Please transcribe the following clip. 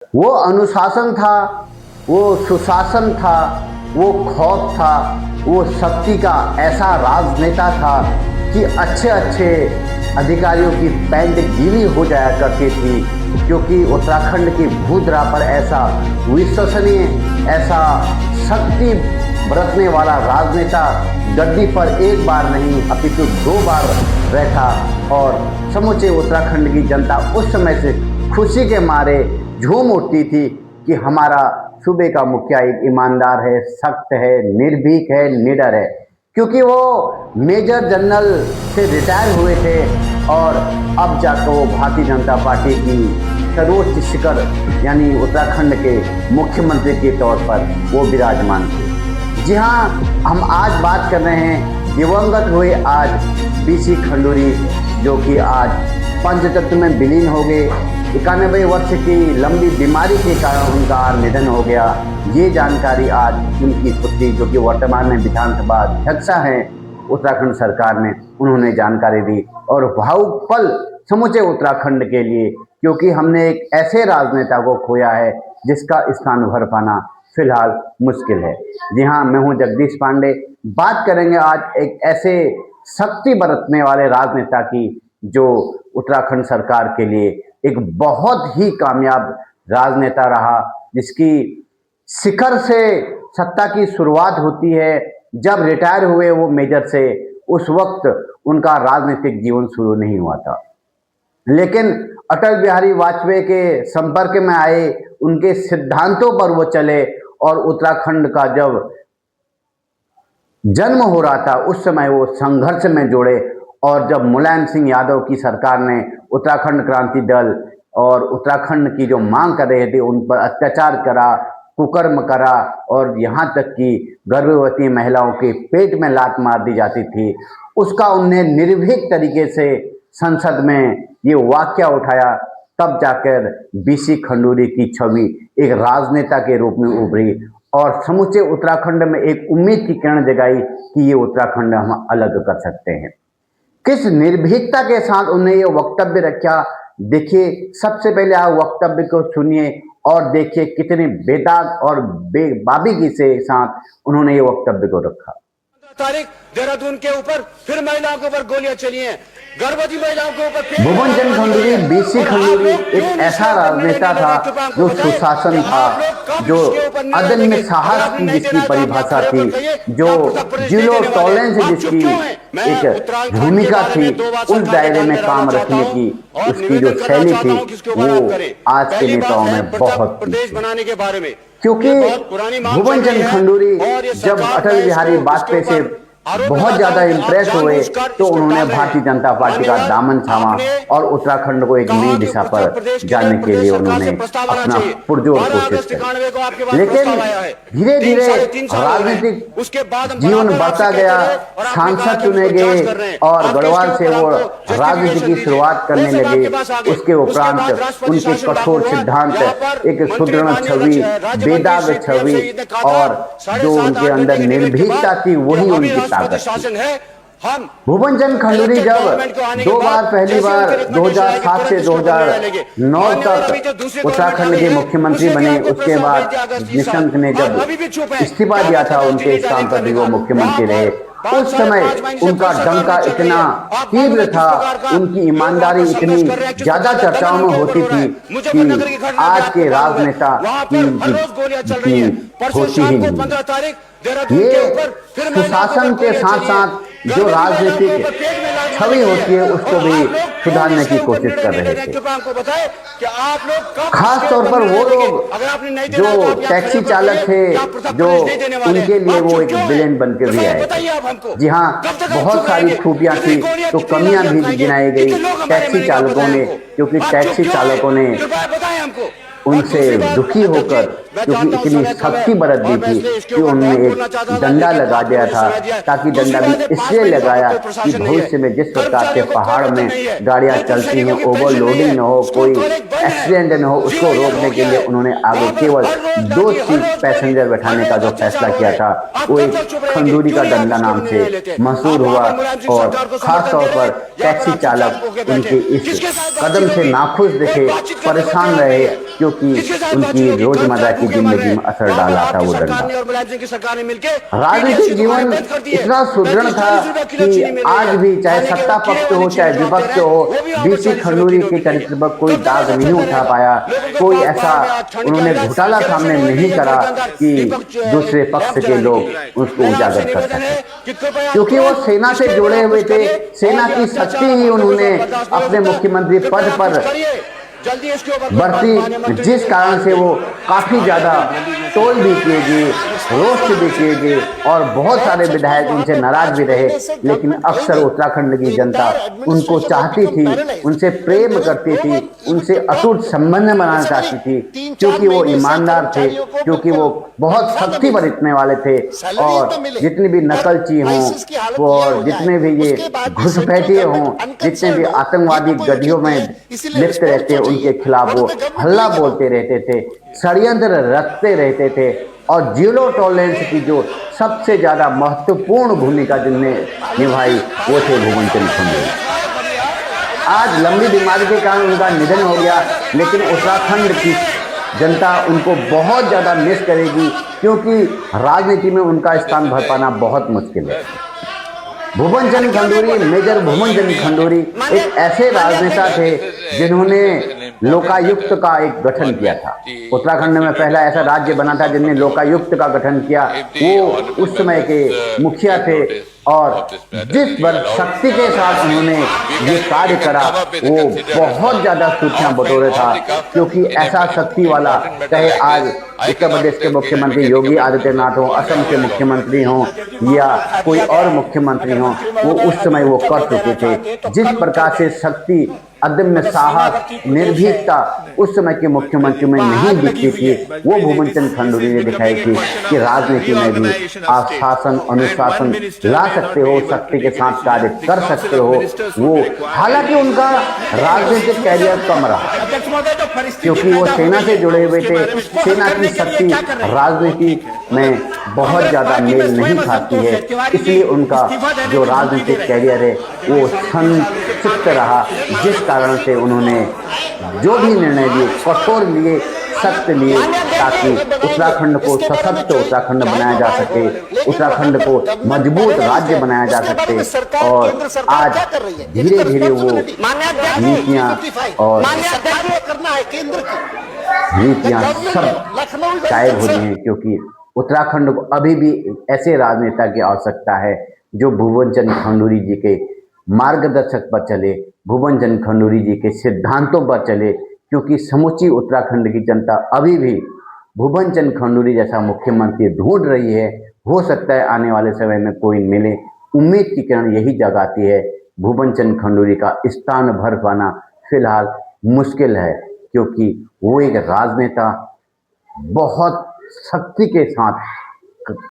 वो अनुशासन था, वो सुशासन था, वो खौफ था, वो शक्ति का ऐसा राजनेता था कि अच्छे अच्छे अधिकारियों की पैंट गीली हो जाया करती थी, क्योंकि उत्तराखंड की भूधरा पर ऐसा विश्वसनीय, ऐसा शक्ति बरतने वाला राजनेता गद्दी पर एक बार नहीं अपितु 2 बार बैठा और समूचे उत्तराखंड की जनता उस समय से खुशी के मारे झूम उठती थी कि हमारा सूबे का मुखिया एक ईमानदार है, सख्त है, निर्भीक है, निडर है, क्योंकि वो मेजर जनरल से रिटायर हुए थे और अब जाकर वो भारतीय जनता पार्टी की सर्वोच्च शिखर यानी उत्तराखंड के मुख्यमंत्री के तौर पर वो विराजमान थे। जी हाँ, हम आज बात कर रहे हैं दिवंगत हुए आज बीसी खंडूरी, जो कि आज पंचतत्व में विलीन हो गए। 91 वर्ष की लंबी बीमारी के कारण उनका निधन हो गया। ये जानकारी आज उनकी पुत्री, जो कि वर्तमान में विधानसभा अध्यक्षा हैं उत्तराखंड सरकार में, उन्होंने जानकारी दी और भावुक पल समूचे उत्तराखंड के लिए, क्योंकि हमने एक ऐसे राजनेता को खोया है जिसका स्थान भर पाना फिलहाल मुश्किल है। जी हाँ, मैं हूँ जगदीश पांडे। बात करेंगे आज एक ऐसे शक्ति बरतने वाले राजनेता की जो उत्तराखंड सरकार के लिए एक बहुत ही कामयाब राजनेता रहा, जिसकी शिखर से सत्ता की शुरुआत होती है। जब रिटायर हुए वो मेजर से, उस वक्त उनका राजनीतिक जीवन शुरू नहीं हुआ था, लेकिन अटल बिहारी वाजपेयी के संपर्क में आए, उनके सिद्धांतों पर वो चले और उत्तराखंड का जब जन्म हो रहा था उस समय वो संघर्ष में जुड़े। और जब मुलायम सिंह यादव की सरकार ने उत्तराखंड क्रांति दल और उत्तराखंड की जो मांग कर रहे थे उन पर अत्याचार करा, कुकर्म करा और यहाँ तक कि गर्भवती महिलाओं के पेट में लात मार दी जाती थी, उसका उनने निर्भीक तरीके से संसद में ये वाक्या उठाया। तब जाकर बीसी खंडूरी की छवि एक राजनेता के रूप में उभरी और समूचे उत्तराखंड में एक उम्मीद की किरण जगाई कि ये उत्तराखंड हम अलग कर सकते हैं। किस निर्भीकता के साथ उन्होंने ये वक्तव्य रखा, देखिए। सबसे पहले आप वक्तव्य को सुनिए और देखिए कितने बेदाग और बेबाबिगी से साथ उन्होंने ये वक्तव्य को रखा। तारीख देहरादून के ऊपर फिर महिलाओं के ऊपर गोलियां चली हैं, गर्भवती महिलाओं के ऊपर। भुवन चंद खंडूरी, बीसी खंडूरी एक ऐसा राजनेता था जो सुशासन था, जो अदम्य साहस की जिसकी परिभाषा थी, जो जीरो टॉलरेंस जिसकी एक भूमिका थी, उस दायरे में काम रखने की उसकी जो शैली थी वो आज के नेताओं में बहुत प्रदेश बनाने के बारे में, क्योंकि भुवन चंद खंडूरी जब अटल बिहारी वाजपेयी से बहुत ज्यादा इंप्रेस हुए तो उन्होंने भारतीय जनता पार्टी का दामन थामा और उत्तराखंड को एक नई दिशा पर जाने के लिए उन्होंने अपना पुरजोर कोशिश की। लेकिन धीरे धीरे राजनीतिक जीवन बढ़ता गया, सांसद चुने गए और गढ़वाल से वो राजनीति की शुरुआत करने लगे। उसके उपरांत उनके कठोर सिद्धांत, एक सुदृढ़ छवि, बेदाग छवि और जो उनके अंदर निर्भीकता थी वही उनकी शासन है। हम भुवन चंद खंडूरी जब 2 बार, पहली बार 2007 से 2009 तक उत्तराखंड के मुख्यमंत्री बने, उसके बाद निशंक ने जब इस्तीफा दिया था उनके स्थान पर भी वो मुख्यमंत्री रहे। उस समय उनका डंका इतना तीव्र था, उनकी ईमानदारी इतनी ज्यादा चर्चाओं में होती थी कि आज के राजनेता की होती ही नहीं। ये सुशासन के साथ साथ जो राजनीतिक छवि होती है उसको भी सुधारने की कोशिश कर रहे थे। खास तौर पर वो लोग जो टैक्सी चालक थे, जो उनके लिए वो एक विलेन बन के भी आए। जी हाँ, बहुत सारी खूबियां थी तो कमियां भी गिनाई गई टैक्सी चालकों ने, क्योंकि टैक्सी चालकों ने उनसे दुखी होकर, क्योंकि इतनी शक्ति बरत दी थी कि उन्होंने एक डंडा लगा दिया था, ताकि डंडा भी इसलिए लगाया कि भविष्य में जिस प्रकार के पहाड़ में गाड़ियां चलती हैं, ओवरलोडिंग न हो, कोई एक्सीडेंट न हो, उसको रोकने के लिए उन्होंने आगे केवल 2 सीट पैसेंजर बैठाने का जो फैसला किया था वो एक खंडूरी का डंडा नाम से मशहूर हुआ। और खास तौर पर टैक्सी चालक उनके इस कदम से नाखुश दिखे, परेशान रहे, जो कि उनकी रोजमर्रा की जिंदगी में असर डाला था वो डंडा। राजनीतिक जीवन इतना सुदृढ़ था कि आज भी चाहे सत्ता पक्ष हो चाहे विपक्ष हो, बीसी खंडूरी के चरित्र पर कोई दाग नहीं उठा पाया। कोई ऐसा उन्होंने घोटाला सामने नहीं करा कि दूसरे पक्ष के लोग उसको उजागर कर सके, क्योंकि वो सेना से जुड़े हुए थे। सेना की शक्ति ही उन्होंने अपने मुख्यमंत्री पद पर बढ़ती, जिस कारण से वो काफी ज्यादा टोल भी किए गए, रोस्ट भी किए गए और बहुत सारे विधायक उनसे नाराज भी रहे। लेकिन अक्सर उत्तराखंड की जनता उनको चाहती थी, उनसे प्रेम करती थी, उनसे अटूट संबंध बनाना चाहती थी, क्योंकि वो ईमानदार थे, क्योंकि वो बहुत शक्ति बरतने वाले थे। और जितनी भी नकलची हों और जितने भी ये घुसपैठिए हों, जितने भी आतंकवादी गड्ढियों में लिप्त रहते हैं, उनके खिलाफ वो हल्ला बोलते रहते थे, षड्यंत्र रचते रहते थे। और जीरो टॉलरेंस की जो सबसे ज्यादा महत्वपूर्ण भूमिका जिनने निभाई वो थे भुवन चंद्र खंडूरी। आज लंबी बीमारी के कारण उनका निधन हो गया, लेकिन उत्तराखंड की जनता उनको बहुत ज्यादा मिस करेगी, क्योंकि राजनीति में उनका स्थान भर पाना बहुत मुश्किल है। भुवन चंद्र खंडूरी, मेजर भुवन चंद्र खंडूरी एक ऐसे राजनेता थे जिन्होंने लोकायुक्त का एक गठन किया था। उत्तराखंड में पहला ऐसा राज्य बना था जिनने लोकायुक्त का गठन किया। वो उस समय के मुखिया थे और जिस शक्ति के साथ उन्होंने ये कार्य करा वो बहुत ज्यादा सूचना बटोरे था, क्योंकि ऐसा शक्ति वाला चाहे आज उत्तर प्रदेश के मुख्यमंत्री योगी आदित्यनाथ हो, असम के मुख्यमंत्री हों या कोई और मुख्यमंत्री हों, वो उस समय वो कर चुके थे। जिस प्रकार से शक्ति, अदम्य साहस, निर्भीकता उस समय के मुख्यमंत्री में नहीं दिखती थी, वो भुवन चंद्र खंडूरी ने दिखाई थी कि राजनीति में भी आप शासन अनुशासन ला सकते हो, शक्ति के साथ कार्य कर सकते हो। वो हालांकि उनका राजनीतिक कैरियर कम रहा, क्योंकि वो सेना से जुड़े हुए थे। सेना की शक्ति राजनीति में बहुत ज्यादा मेल नहीं खाती है, इसलिए उनका जो राजनीतिक कैरियर है वो संक्षिप्त रहा, जिस कारण से उन्होंने जो भी निर्णय लिए कठोर लिए, सख्त लिए, ताकि उत्तराखंड को सशक्त उत्तराखंड बनाया जा सके, उत्तराखंड को मजबूत राज्य बनाया जा सके। और आज धीरे धीरे वो नीतियां और नीतियां सब गायब हो रही हैं, क्योंकि उत्तराखंड को अभी भी ऐसे राजनेता की आवश्यकता है जो भुवन चंद्र खंडूरी जी के मार्गदर्शक पर चले, भुवन चंद्र खंडूरी जी के सिद्धांतों पर चले, क्योंकि समूची उत्तराखंड की जनता अभी भी भुवन चंद्र खंडूरी जैसा मुख्यमंत्री ढूंढ रही है। हो सकता है आने वाले समय में कोई मिले, उम्मीद की किरण यही जगाती है। भुवन चंद्र खंडूरी का स्थान भर पाना फिलहाल मुश्किल है, क्योंकि वो एक राजनेता बहुत शक्ति के साथ